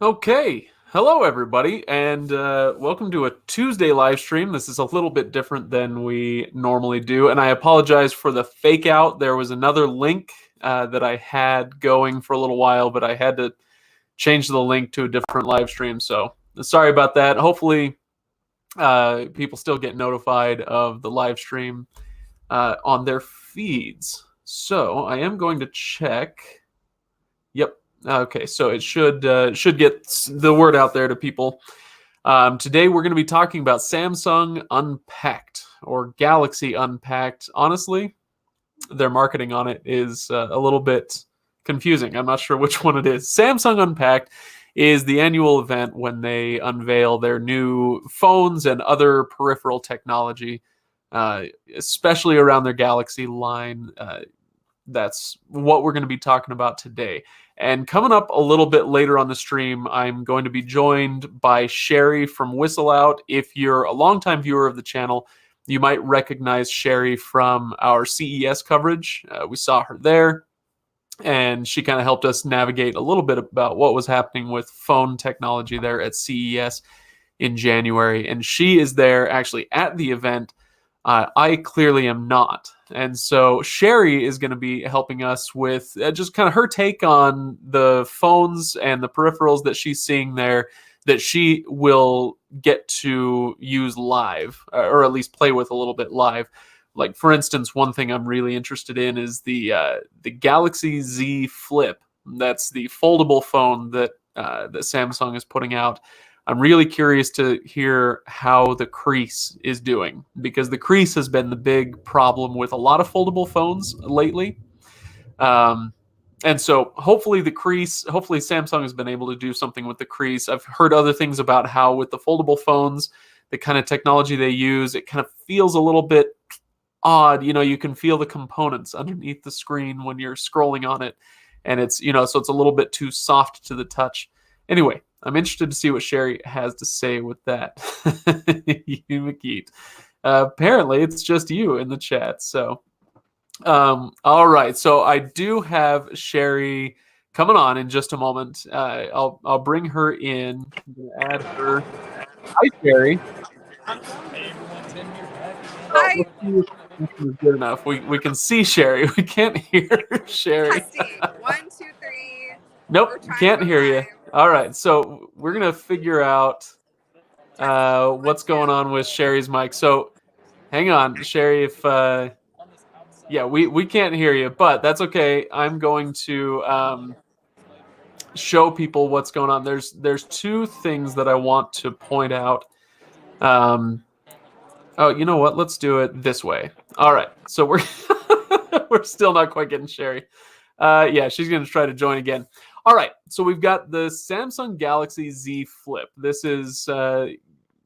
Okay, hello everybody, and welcome to a Tuesday live stream. This is a little bit different than we normally do, and I apologize for the fake out. There was another link that I had going for a little while, but I had to change the link to a different live stream, so sorry about that. Hopefully, people still get notified of the live stream on their feeds. So I am going to check. Yep. Okay, so it should get the word out there to people. Today we're going to be talking about Samsung Unpacked or Galaxy Unpacked. Honestly, their marketing on it is a little bit confusing. I'm not sure which one it is. Samsung Unpacked is the annual event when they unveil their new phones and other peripheral technology, especially around their Galaxy line. That's what we're going to be talking about today. And coming up a little bit later on the stream, I'm going to be joined by Sherri from WhistleOut. If you're a longtime viewer of the channel, you might recognize Sherri from our CES coverage. We saw her there, and she kind of helped us navigate a little bit about what was happening with phone technology there at CES in January. And she is there actually at the event. I clearly am not. And so Sherri is going to be helping us with just kind of her take on the phones and the peripherals that she's seeing there that she will get to use live, or at least play with a little bit live. Like, for instance, one thing I'm really interested in is the Galaxy Z Flip. That's the foldable phone that Samsung is putting out. I'm really curious to hear how the crease is doing, because the crease has been the big problem with a lot of foldable phones lately. And so hopefully Samsung has been able to do something with the crease. I've heard other things about how with the foldable phones, the kind of technology they use, it kind of feels a little bit odd. You can feel the components underneath the screen when you're scrolling on it. And it's, so it's a little bit too soft to the touch. Anyway, I'm interested to see what Sherri has to say with that. You, McKeet. Apparently, it's just you in the chat. So, all right. So I do have Sherri coming on in just a moment. I'll bring her in. I'm going to add her. Hi, Sherri. Hi. Good enough. We can see Sherri. We can't hear Sherri. Testing. 1, 2, 3. Nope, can't hear you. All right, so we're gonna figure out what's going on with Sherri's mic. So hang on, Sherri. If yeah, we can't hear you, but that's okay. I'm going to show people what's going on. There's two things that I want to point out. Oh, you know what? Let's do it this way. All right, so we're we're still not quite getting Sherri. Yeah, she's gonna try to join again. All right, so we've got the Samsung Galaxy Z Flip. This is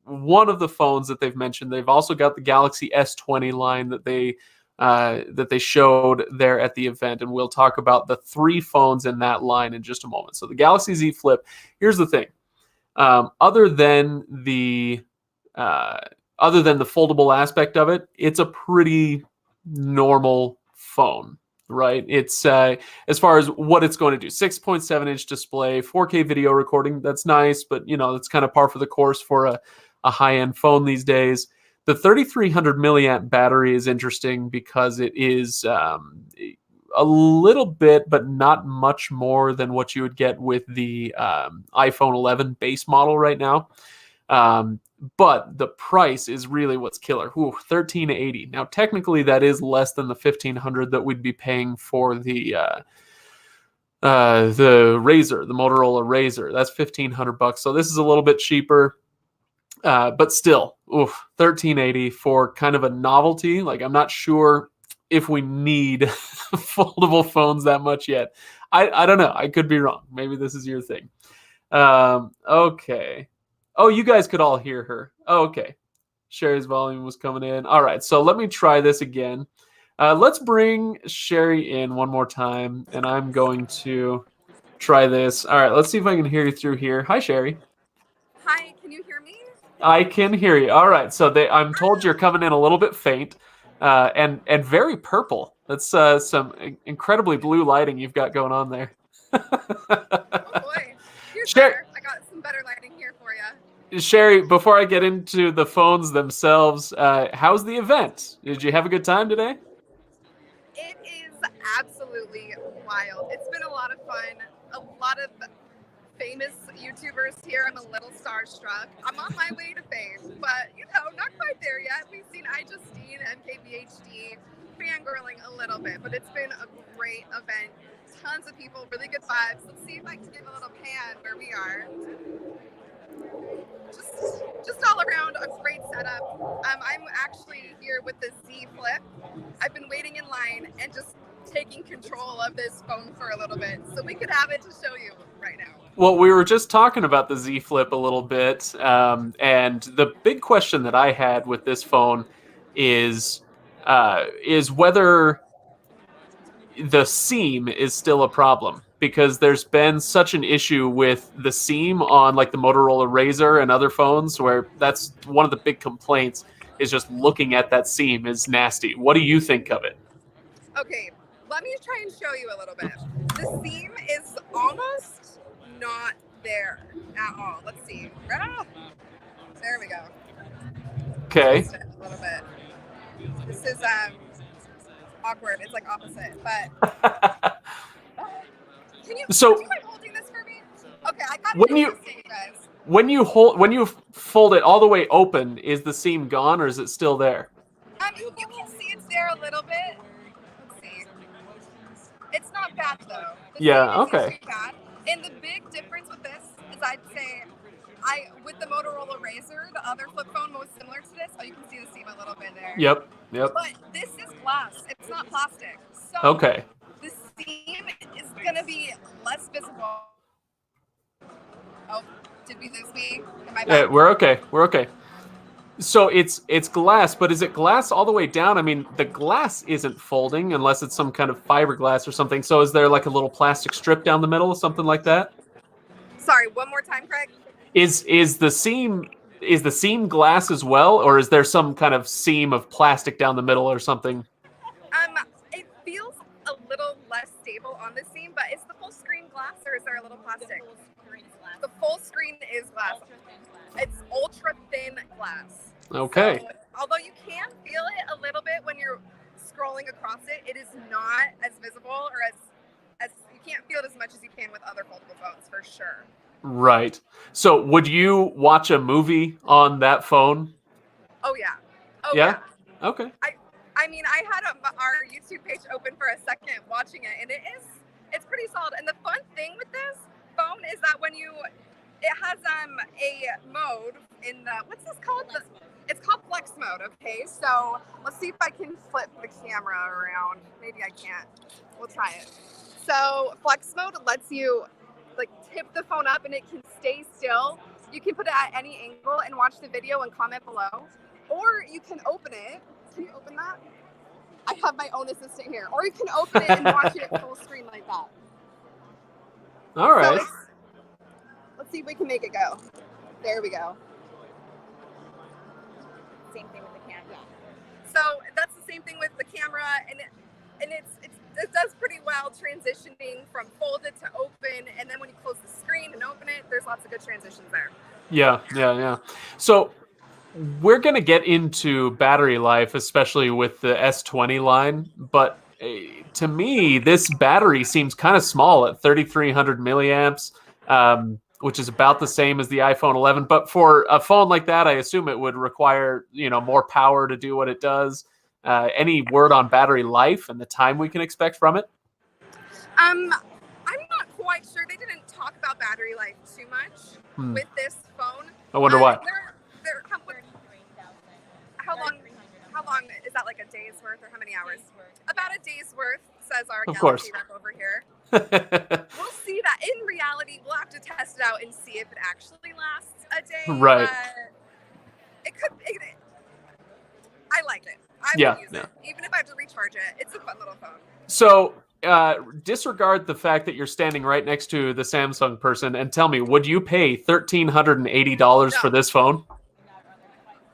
one of the phones that they've mentioned. They've also got the Galaxy S20 line that they showed there at the event, and we'll talk about the three phones in that line in just a moment. So the Galaxy Z Flip. Here's the thing: other than the foldable aspect of it, it's a pretty normal phone. Right, it's as far as what it's going to do, 6.7-inch display, 4K video recording. That's nice, but that's kind of par for the course for a high-end phone these days. The 3300 milliamp battery is interesting because it is a little bit, but not much more than what you would get with the iPhone 11 base model right now. But the price is really what's killer. $1,380. Now, technically, that is less than the $1,500 that we'd be paying for the Razr, the Motorola Razr. That's $1,500. So this is a little bit cheaper, but still, $1,380 for kind of a novelty. Like, I'm not sure if we need foldable phones that much yet. I don't know. I could be wrong. Maybe this is your thing. Okay. Oh, you guys could all hear her. Oh, okay. Sherri's volume was coming in. All right, so let me try this again. Let's bring Sherri in one more time, and I'm going to try this. All right, let's see if I can hear you through here. Hi, Sherri. Hi, can you hear me? I can hear you. All right, so I'm told you're coming in a little bit faint and very purple. That's some incredibly blue lighting you've got going on there. Oh boy. Here's Sherri. better. I got Sherri, before I get into the phones themselves, how's the event? Did you have a good time today? It is absolutely wild. It's been a lot of fun. A lot of famous YouTubers here. I'm a little starstruck. I'm on my way to fame, but not quite there yet. We've seen iJustine, MKBHD, fangirling a little bit, but it's been a great event. Tons of people, really good vibes. Let's see if I can give a little pan where we are. Just all around a great setup. I'm actually here with the Z Flip. I've been waiting in line and just taking control of this phone for a little bit so we could have it to show you right now. Well, we were just talking about the Z Flip a little bit, and the big question that I had with this phone is whether the seam is still a problem, because there's been such an issue with the seam on like the Motorola Razr and other phones, where that's one of the big complaints is just looking at that seam is nasty. What do you think of it? Okay, let me try and show you a little bit. The seam is almost not there at all. Let's see. Ah, there we go. Okay. Twist it a little bit. This is awkward. It's like opposite, but can you? So would you mind holding this for me? Okay, I got when it. you Guys. when you fold it all the way open, is the seam gone or is it still there? You can see it's there a little bit. Let's see. It's not bad though. The Yeah. seam isn't Okay. too bad. And the big difference with this is I'd say with the Motorola Razr, the other flip phone most similar to this, you can see the seam a little bit there. Yep. But this is glass. It's not plastic. So Okay. the seam is gonna be less visible. Oh, did we lose me? Am I back? We're okay. We're okay. So it's glass, but is it glass all the way down? I mean, the glass isn't folding unless it's some kind of fiberglass or something. So is there like a little plastic strip down the middle, something like that? Sorry, one more time, Craig. Is the seam glass as well, or is there some kind of seam of plastic down the middle or something? It feels a little less stable on the seam, but is the full screen glass or is there a little plastic? The full screen is glass. It's ultra thin glass. Okay. So, although you can feel it a little bit when you're scrolling across it, it is not as visible or as you can't feel it as much as you can with other foldable phones for sure. Right. So would you watch a movie on that phone? Oh yeah. Oh Yeah? yeah. Okay. I mean, I had our YouTube page open for a second watching it, and it's pretty solid. And the fun thing with this phone is that it has a mode in the, what's this called? It's called flex mode. Okay, so let's see if I can flip the camera around. Maybe I can't. We'll try it. So flex mode lets you like tip the phone up and it can stay still. You can put it at any angle and watch the video and comment below, or you can open it. Can you open that? I have my own assistant here. Or you can open it and watch it full screen like that. All right. So let's see if we can make it go. There we go. Same thing with the camera. So that's the same thing with the camera, and it does pretty well transitioning from folded to open, and then when you close the screen and open it, there's lots of good transitions there. Yeah. So we're going to get into battery life, especially with the S20 line, but to me, this battery seems kind of small at 3,300 milliamps, which is about the same as the iPhone 11. But for a phone like that, I assume it would require, more power to do what it does. Any word on battery life and the time we can expect from it? I'm not quite sure. They didn't talk about battery life too much with this phone. I wonder why. How long is that? Like a day's worth or how many hours? About a day's worth, says our Galaxy rep over here. We'll see that in reality. We'll have to test it out and see if it actually lasts a day. Right. It could. I like it. I would use it. Even if I have to recharge it. It's a fun little phone. So disregard the fact that you're standing right next to the Samsung person and tell me, would you pay $1,380 for this phone?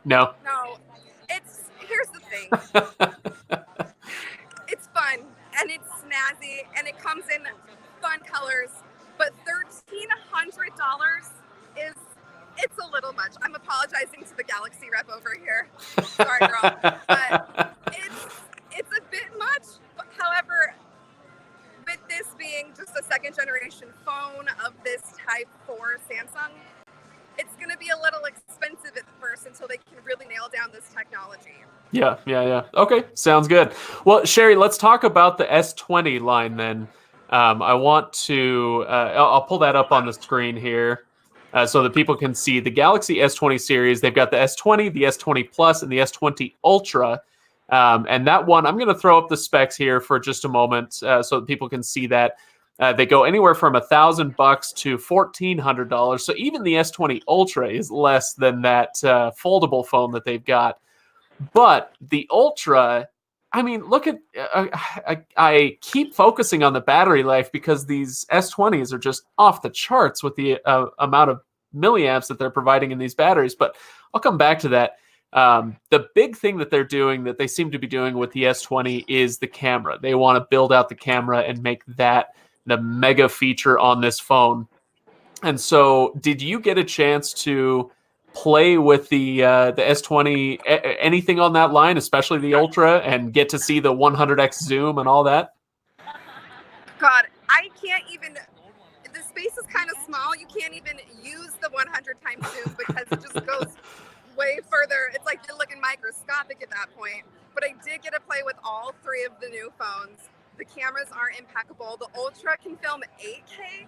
No. No. Here's the thing. It's fun and it's snazzy and it comes in fun colors, but $1,300 it's a little much Galaxy rep over here. Sorry, girl. But it's a bit much. However, with this being just a second generation phone of this type for Samsung, it's going to be a little expensive at first until they can really nail down this technology. Yeah. Okay, sounds good. Well, Sherri, let's talk about the S20 line then. I want to, I'll pull that up on the screen here so that people can see the Galaxy S20 series. They've got the S20, the S20 Plus, and the S20 Ultra. And that one, I'm going to throw up the specs here for just a moment so that people can see that. They go anywhere from $1,000 to $1,400. So even the S20 Ultra is less than that foldable phone that they've got. But the Ultra, I mean, look at, I keep focusing on the battery life because these S20s are just off the charts with the amount of milliamps that they're providing in these batteries. But I'll come back to that. The big thing that they're doing, that they seem to be doing with the S20, is the camera. They want to build out the camera and make that the mega feature on this phone. And so, did you get a chance to play with the S20, anything on that line, especially the Ultra, and get to see the 100x zoom and all that? God, I can't even. The space is kind of small. You can't even use the 100 times zoom because it just goes way further. It's like you're looking microscopic at that point. But I did get to play with all three of the new phones. The cameras are impeccable. The Ultra can film 8K,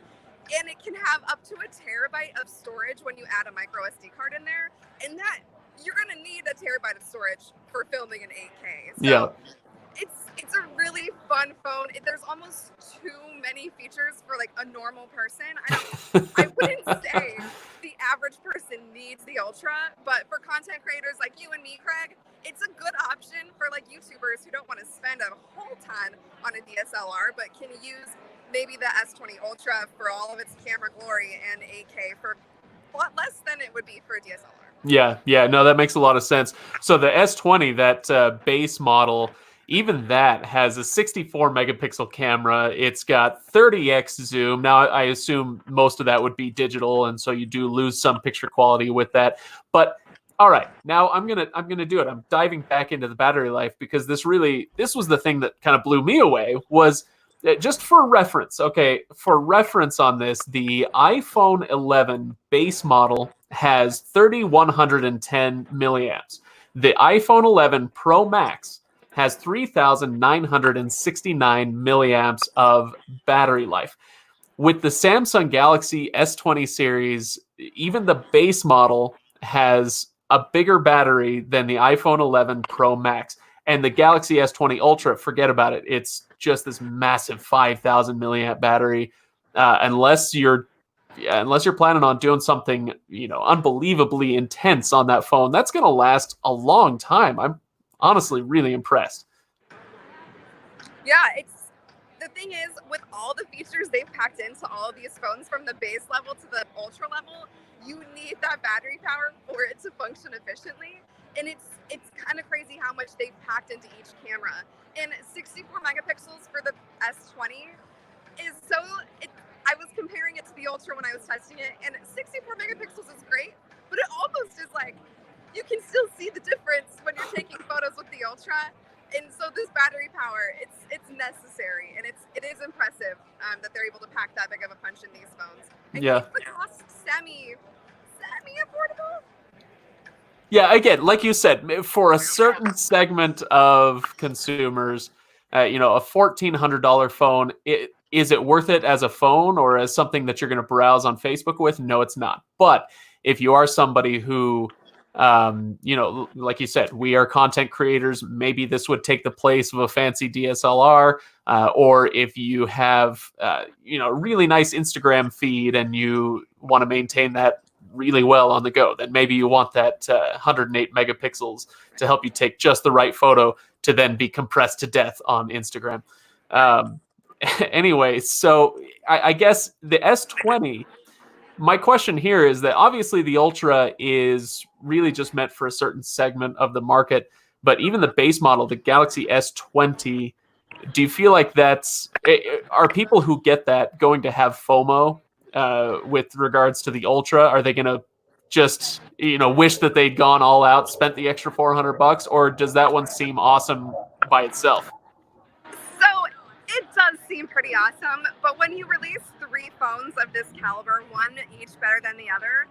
and it can have up to 1 terabyte of storage when you add a micro SD card in there. And that, you're going to need 1 terabyte of storage for filming in 8K. So Yeah. It's a really fun phone. There's almost too many features for like a normal person. I wouldn't say the average person needs the Ultra, but for content creators like you and me, Craig, it's a good option for like YouTubers who don't want to spend a whole ton on a DSLR, but can use maybe the S20 Ultra for all of its camera glory and 8K for a lot less than it would be for a DSLR. Yeah, no, that makes a lot of sense. So the S20, that base model, even that has a 64 megapixel camera. It's got 30x zoom. Now, I assume most of that would be digital, and so you do lose some picture quality with that. But all right, now I'm gonna do it. I'm diving back into the battery life because this was the thing that kind of blew me away. Was just for reference, okay, for reference on this, the iPhone 11 base model has 3,110 milliamps. The iPhone 11 Pro Max has 3,969 milliamps of battery life. With the Samsung Galaxy S20 series, even the base model has a bigger battery than the iPhone 11 Pro Max. And the Galaxy S20 Ultra, forget about it. It's just this massive 5,000 milliamp battery. Unless you're planning on doing something, unbelievably intense on that phone, that's going to last a long time. I'm honestly really impressed. Yeah, the thing is, with all the features they've packed into all of these phones, from the base level to the ultra level, you need that battery power for it to function efficiently. And it's kind of crazy how much they've packed into each camera. And 64 megapixels for the S20 is I was comparing it to the Ultra when I was testing it, and 64 megapixels is great, but it almost is like, you can still see the difference when you're taking photos with the Ultra. And so this battery power, it's necessary, and it is impressive that they're able to pack that big of a punch in these phones. And yeah, keep the cost semi affordable. Yeah, again, like you said, for a certain segment of consumers, a $1,400 phone, is it worth it as a phone or as something that you're going to browse on Facebook with? No, it's not. But if you are somebody who, like you said, we are content creators, maybe this would take the place of a fancy DSLR. Or if you have, a really nice Instagram feed and you want to maintain that really well on the go, then maybe you want that 108 megapixels to help you take just the right photo to then be compressed to death on Instagram. Anyway, so I guess the S20, my question here is that obviously the Ultra is really just meant for a certain segment of the market, but even the base model, the Galaxy S20, do you feel like are people who get that going to have FOMO with regards to the Ultra? Are they going to just wish that they'd gone all out, spent the extra $400, or does that one seem awesome by itself? So it does seem pretty awesome, but when you release 3 phones of this caliber, one each better than the other,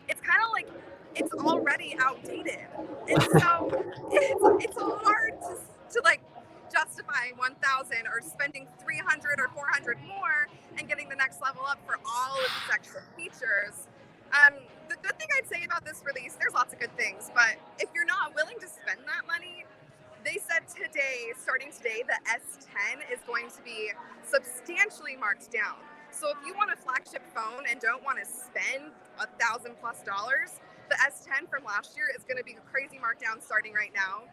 it's kind of like it's already outdated, and so it's hard to like justify 1,000 or spending 300 or 400 more and getting the next level up for all of these extra features. The good thing I'd say about this release, there's lots of good things, but if you're not willing to spend that money, they said starting today, the S10 is going to be substantially marked down. So if you want a flagship phone and don't want to spend $1,000+ the S10 from last year is going to be a crazy markdown starting right now.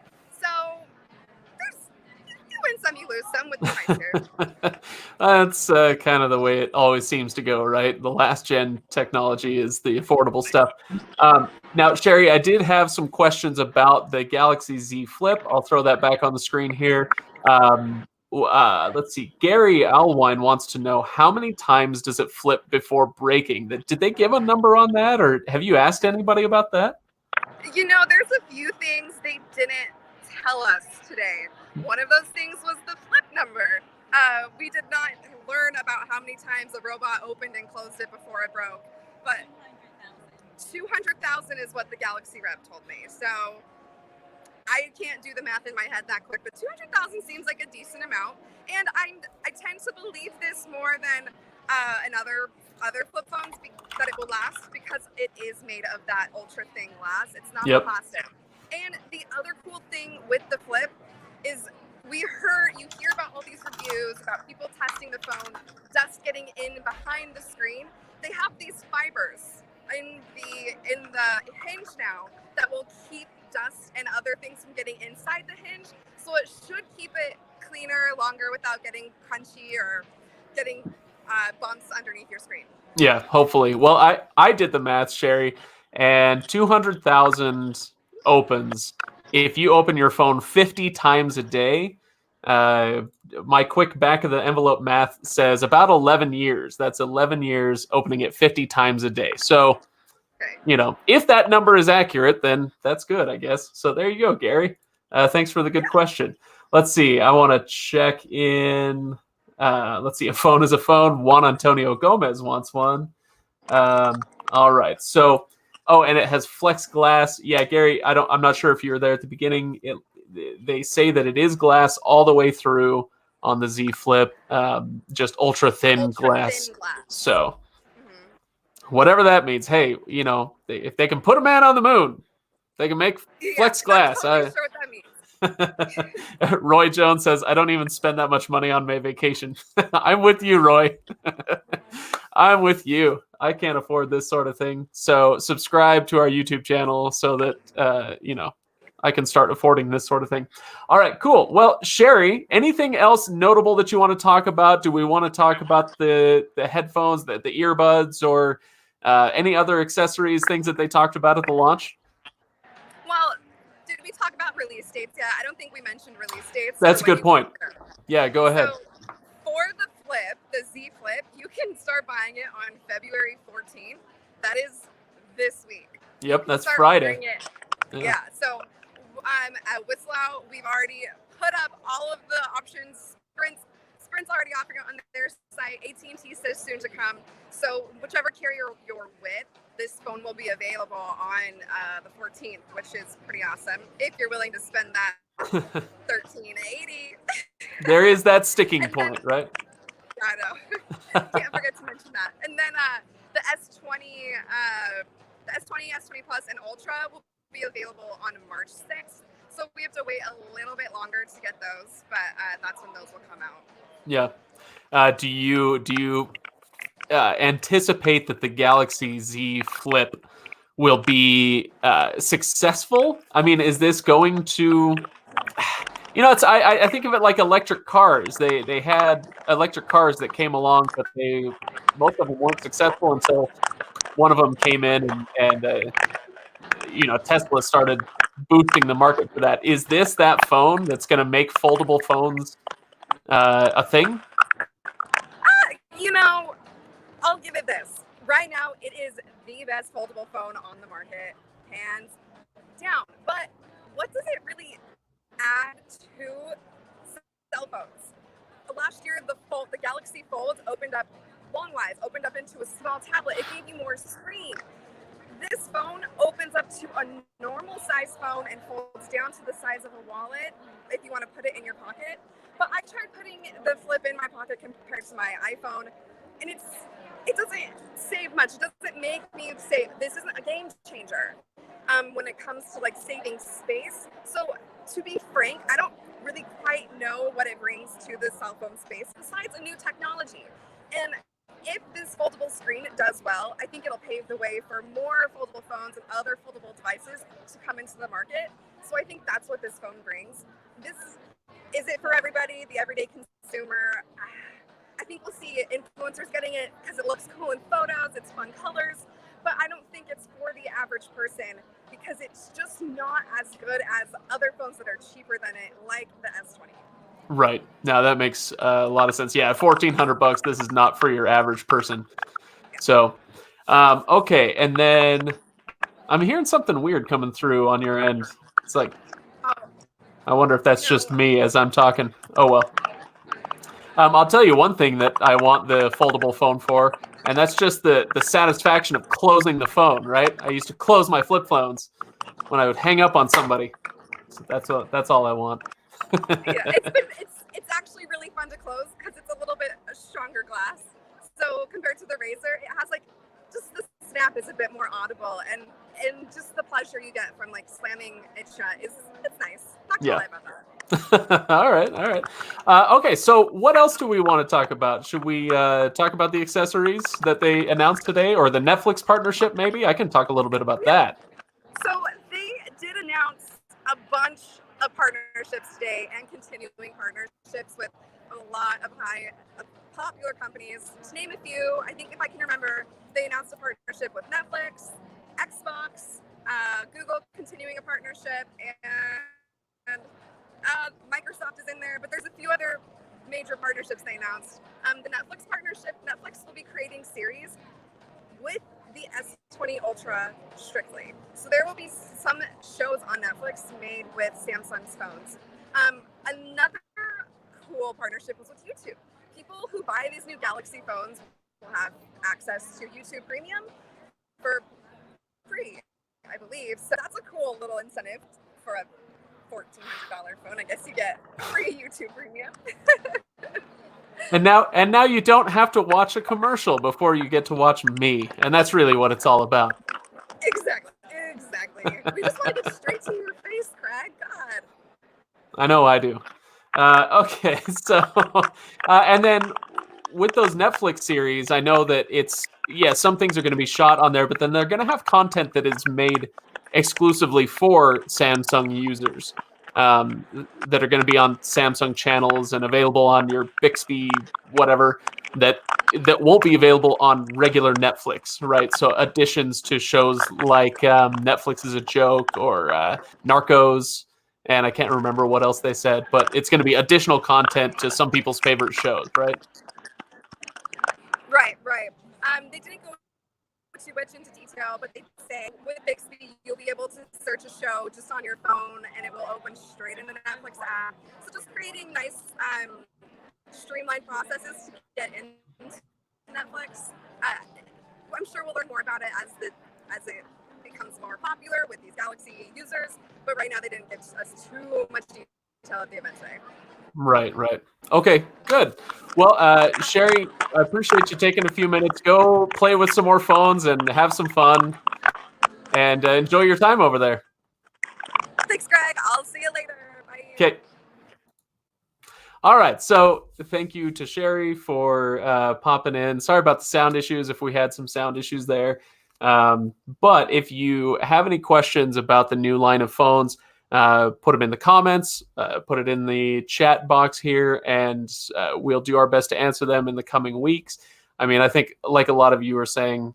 So you win some, you lose some with the price here. That's kind of the way it always seems to go, right? The last gen technology is the affordable stuff. Now, Sherri, I did have some questions about the Galaxy Z Flip. I'll throw that back on the screen here. Let's see. Gary Alwine wants to know, how many times does it flip before breaking? Did they give a number on that, or have you asked anybody about that? There's a few things they didn't tell us today. One of those things was the flip number. We did not learn about how many times a robot opened and closed it before it broke, but 200,000 is what the Galaxy rep told me. So I can't do the math in my head that quick, but 200,000 seems like a decent amount. And I tend to believe this more than other flip phones that it will last, because it is made of that ultra thin glass. It's not plastic. And the other cool thing with the flip is you hear about all these reviews about people testing the phone, dust getting in behind the screen. They have these fibers in the hinge now that will keep dust and other things from getting inside the hinge. So it should keep it cleaner longer without getting crunchy or getting bumps underneath your screen. Yeah, hopefully. Well, I did the math, Sherri, and 200,000 opens. If you open your phone 50 times a day, my quick back of the envelope math says about 11 years. That's 11 years opening it 50 times a day. So, if that number is accurate, then that's good, I guess. So there you go, Gary. Thanks for the good question. Let's see. I want to check in. Let's see. A phone is a phone. Juan Antonio Gomez wants one. All right. So, and it has flex glass. Yeah, Gary, I'm not sure if you were there at the beginning. They say that it is glass all the way through on the Z Flip, just ultra thin glass. So, whatever that means. Hey, if they can put a man on the moon, they can make flex glass. I'm totally sure what that means. Roy Jones says, I don't even spend that much money on my vacation. I'm with you, Roy. I'm with you. I can't afford this sort of thing. So subscribe to our YouTube channel so that, I can start affording this sort of thing. All right, cool. Well, Sherri, anything else notable that you want to talk about? Do we want to talk about the headphones, the earbuds, or any other accessories, things that they talked about at the launch? Well, did we talk about release dates yet? I don't think we mentioned release dates. That's a good point. Yeah, go ahead. So for the Flip, the Z Flip, you can start buying it on February 14th. That is this week. Yep, that's Friday. Yeah. So at WhistleOut, we've already put up all of the options. Sprint's already offering it on their site. AT&T says soon to come. So whichever carrier you're with, this phone will be available on the 14th, which is pretty awesome. If you're willing to spend that $13.80. There is that sticking point, right? I know. Can't forget to mention that. And then the S20, S20 Plus, and Ultra will be available on March 6th. So we have to wait a little bit longer to get those, but that's when those will come out. Yeah. Do you anticipate that the Galaxy Z Flip will be successful? I mean, is this going to... I think of it like electric cars. They had electric cars that came along, but most of them weren't successful until one of them came in and Tesla started boosting the market for that. Is this that phone that's going to make foldable phones a thing? I'll give it this. Right now, it is the best foldable phone on the market. hands down. But what does it really add to cell phones? Last year, the Galaxy Fold opened up into a small tablet. It gave you more screen. This phone opens up to a normal size phone and folds down to the size of a wallet if you want to put it in your pocket. But I tried putting the flip in my pocket compared to my iPhone, and it doesn't save much. It doesn't make me save. This isn't a game changer when it comes to like saving space. So to be frank, I don't really quite know what it brings to the cell phone space besides a new technology. And if this foldable screen does well, I think it'll pave the way for more foldable phones and other foldable devices to come into the market. So I think that's what this phone brings. Is it for everybody, the everyday consumer? I think we'll see influencers getting it because it looks cool in photos, it's fun colors, but I don't think it's for the average person because it's just not as good as other phones that are cheaper than it, like the S20. Right. Now that makes a lot of sense. Yeah, $1,400. This is not for your average person. So, okay, and then I'm hearing something weird coming through on your end. It's like, I wonder if that's just me as I'm talking. Oh well. I'll tell you one thing that I want the foldable phone for, and that's just the satisfaction of closing the phone. Right? I used to close my flip phones when I would hang up on somebody. So that's all I want. Yeah, it's actually really fun to close because it's a little bit a stronger glass. So compared to the Razor, it has like just the snap is a bit more audible, and just the pleasure you get from like slamming it shut it's nice. Not gonna lie about that. All right. Okay, so what else do we want to talk about? Should we talk about the accessories that they announced today, or the Netflix partnership? Maybe I can talk a little bit about that. So they did announce a bunch of partnerships today and continuing partnerships with a lot of popular companies. To name a few, I think if I can remember, they announced a partnership with Netflix, Xbox, Google continuing a partnership, and Microsoft is in there, but there's a few other major partnerships they announced. The Netflix partnership, Netflix will be creating series with the S20 Ultra strictly. So there will be some shows on Netflix made with Samsung's phones. Another cool partnership was with YouTube. People who buy these new Galaxy phones will have access to YouTube Premium for free, I believe. So that's a cool little incentive for a $1,400 phone. I guess you get free YouTube Premium. And now you don't have to watch a commercial before you get to watch me, and that's really what it's all about. Exactly. We just want to get straight to your face, Craig. God. I know I do. Okay, so and then with those Netflix series, I know that some things are going to be shot on there, but then they're going to have content that is made exclusively for Samsung users that are going to be on Samsung channels and available on your Bixby, whatever, that won't be available on regular Netflix, right? So additions to shows like Netflix is a Joke or Narcos, and I can't remember what else they said, but it's going to be additional content to some people's favorite shows, right? Right. They didn't go too much into detail, but they say with Bixby, you'll be able to search a show just on your phone, and it will open straight in the Netflix app. So just creating nice, streamlined processes to get into Netflix. I'm sure we'll learn more about it as it becomes more popular with these Galaxy users. But right now, they didn't give us too much detail at the event today. Right. Okay, good. Well, Sherri, I appreciate you taking a few minutes. Go play with some more phones and have some fun, and enjoy your time over there. Thanks, Greg. I'll see you later. Bye. Okay. All right. So thank you to Sherri for popping in. Sorry about the sound issues if we had some sound issues there. But if you have any questions about the new line of phones, put them in the comments, put it in the chat box here, and we'll do our best to answer them in the coming weeks. I mean, I think like a lot of you are saying,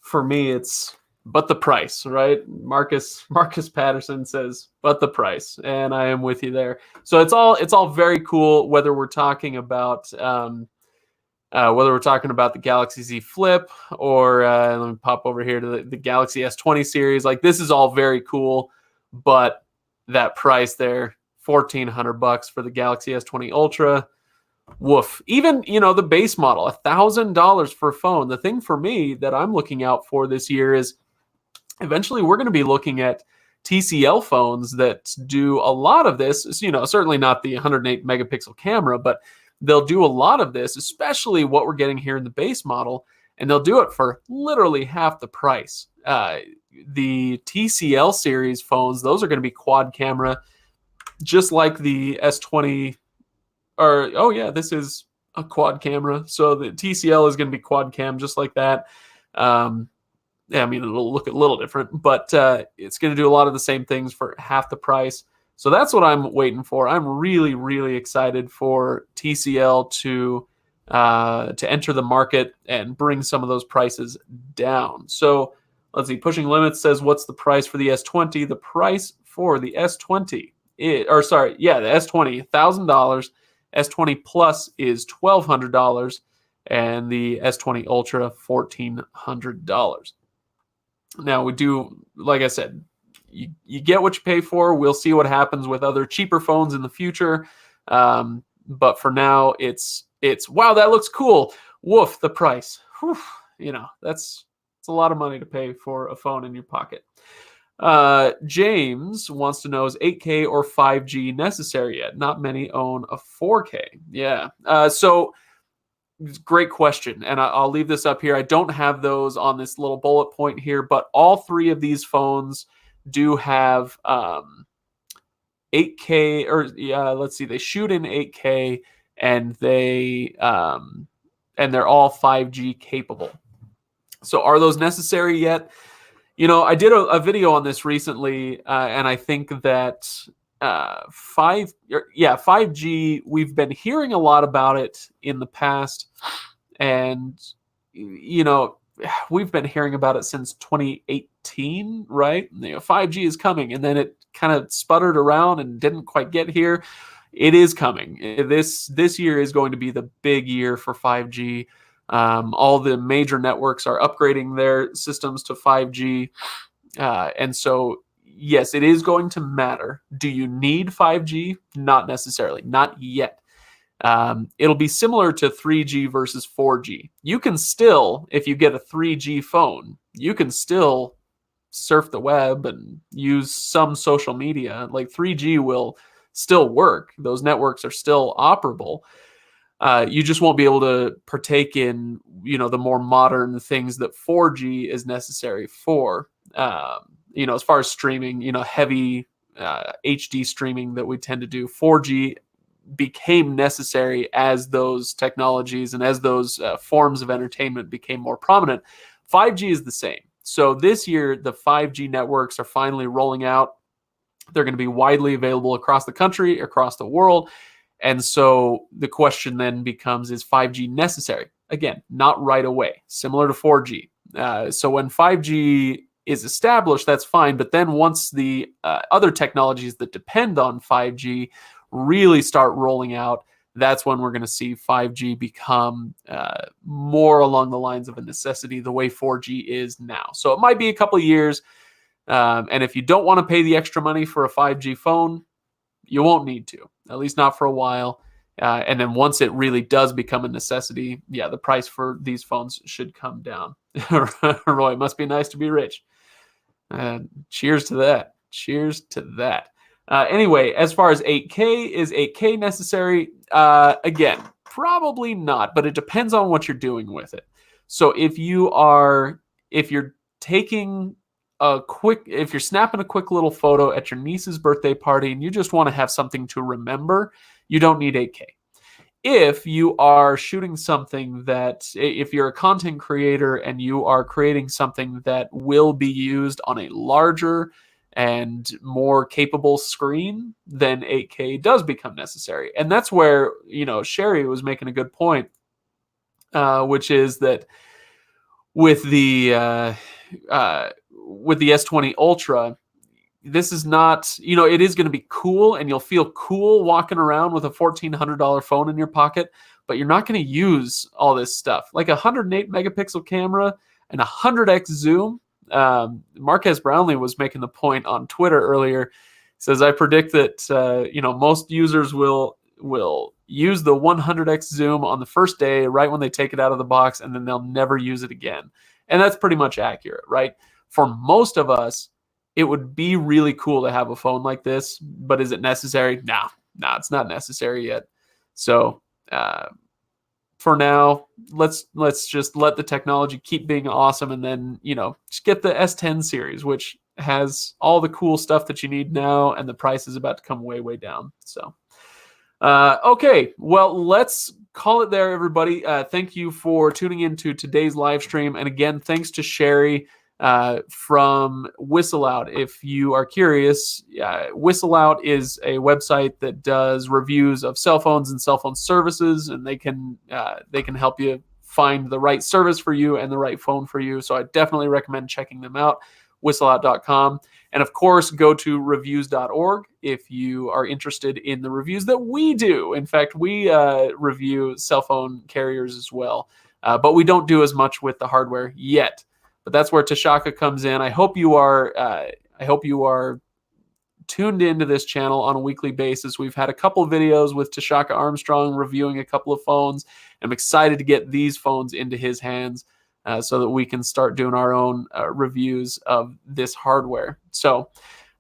for me, it's but the price, right? Marcus Patterson says, but the price, and I am with you there. So it's all very cool, whether we're talking about Whether we're talking about the Galaxy Z Flip or let me pop over here to the Galaxy S20 series. Like, this is all very cool, but that price there, $1,400 for the Galaxy S20 Ultra. Woof. Even, the base model, $1,000 for a phone. The thing for me that I'm looking out for this year is eventually we're going to be looking at TCL phones that do a lot of this. Certainly not the 108 megapixel camera, but they'll do a lot of this, especially what we're getting here in the base model, and they'll do it for literally half the price. The TCL series phones, those are going to be quad camera, just like the S20. This is a quad camera. So the TCL is going to be quad cam, just like that. It'll look a little different, but it's going to do a lot of the same things for half the price. So that's what I'm waiting for. I'm really, really excited for TCL to enter the market and bring some of those prices down. So let's see. Pushing Limits says, what's the price for the S20? The price for the S20, the S20, $1,000. S20 Plus is $1,200, and the S20 Ultra, $1,400. Now, we do, like I said, you get what you pay for. We'll see what happens with other cheaper phones in the future. But for now, it's wow, that looks cool. Woof, the price. Whew, it's a lot of money to pay for a phone in your pocket. James wants to know, is 8K or 5G necessary yet? Not many own a 4K. Yeah. So great question. And I'll leave this up here. I don't have those on this little bullet point here, but all three of these phones do have 8K, or let's see, they shoot in 8K, and they're all 5G capable. So are those necessary yet? I did a video on this recently, and I think that 5G, we've been hearing a lot about it in the past, and we've been hearing about it since 2018, right? 5G is coming, and then it kind of sputtered around and didn't quite get here. It is coming. This year is going to be the big year for 5G. All the major networks are upgrading their systems to 5G. And so, yes, it is going to matter. Do you need 5G? Not necessarily. Not yet. It'll be similar to 3G versus 4G. You can still, if you get a 3G phone, you can still surf the web and use some social media. Like, 3G will still work. Those networks are still operable. You just won't be able to partake in, the more modern things that 4G is necessary for. As far as streaming, heavy HD streaming that we tend to do, 4G became necessary as those technologies and as those forms of entertainment became more prominent. 5G is the same. So this year, the 5G networks are finally rolling out. They're going to be widely available across the country, across the world. And so the question then becomes, is 5G necessary? Again, not right away, similar to 4G. So when 5G is established, that's fine. But then once the other technologies that depend on 5G really start rolling out, that's when we're going to see 5G become more along the lines of a necessity, the way 4G is now. So it might be a couple of years. And if you don't want to pay the extra money for a 5G phone, you won't need to, at least not for a while. And then once it really does become a necessity, the price for these phones should come down. Roy, it must be nice to be rich. Cheers to that. Cheers to that. Anyway, as far as 8K, is 8K necessary? Again, probably not, but it depends on what you're doing with it. So if you're snapping a quick little photo at your niece's birthday party and you just want to have something to remember, you don't need 8K. If you are shooting something if you're a content creator and you are creating something that will be used on a larger and more capable screen, then 8K does become necessary. And that's where, Sherri was making a good point, which is that with the S20 Ultra, this is not, it is going to be cool, and you'll feel cool walking around with a $1,400 phone in your pocket, but you're not going to use all this stuff. Like a 108 megapixel camera and a 100x zoom. Marquez Brownlee was making the point on Twitter earlier. He says, I predict that most users will use the 100x zoom on the first day, right when they take it out of the box, and then they'll never use it again. And that's pretty much accurate, right? For most of us, it would be really cool to have a phone like this, but is it necessary? No, it's not necessary yet. So for now, let's just let the technology keep being awesome, and then just get the S10 series, which has all the cool stuff that you need now, and the price is about to come way, way down. So okay, well, let's call it there, everybody. Thank you for tuning in to today's live stream, and again, thanks to Sherri from WhistleOut. If you are curious, WhistleOut is a website that does reviews of cell phones and cell phone services, and they can help you find the right service for you and the right phone for you. So I definitely recommend checking them out, WhistleOut.com. And of course, go to Reviews.org if you are interested in the reviews that we do. In fact, we review cell phone carriers as well, but we don't do as much with the hardware yet. But that's where Tashaka comes in. I hope you are tuned into this channel on a weekly basis. We've had a couple of videos with Tashaka Armstrong reviewing a couple of phones. I'm excited to get these phones into his hands so that we can start doing our own reviews of this hardware. So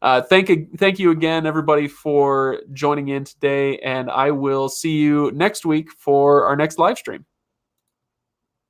thank you again, everybody, for joining in today, and I will see you next week for our next live stream.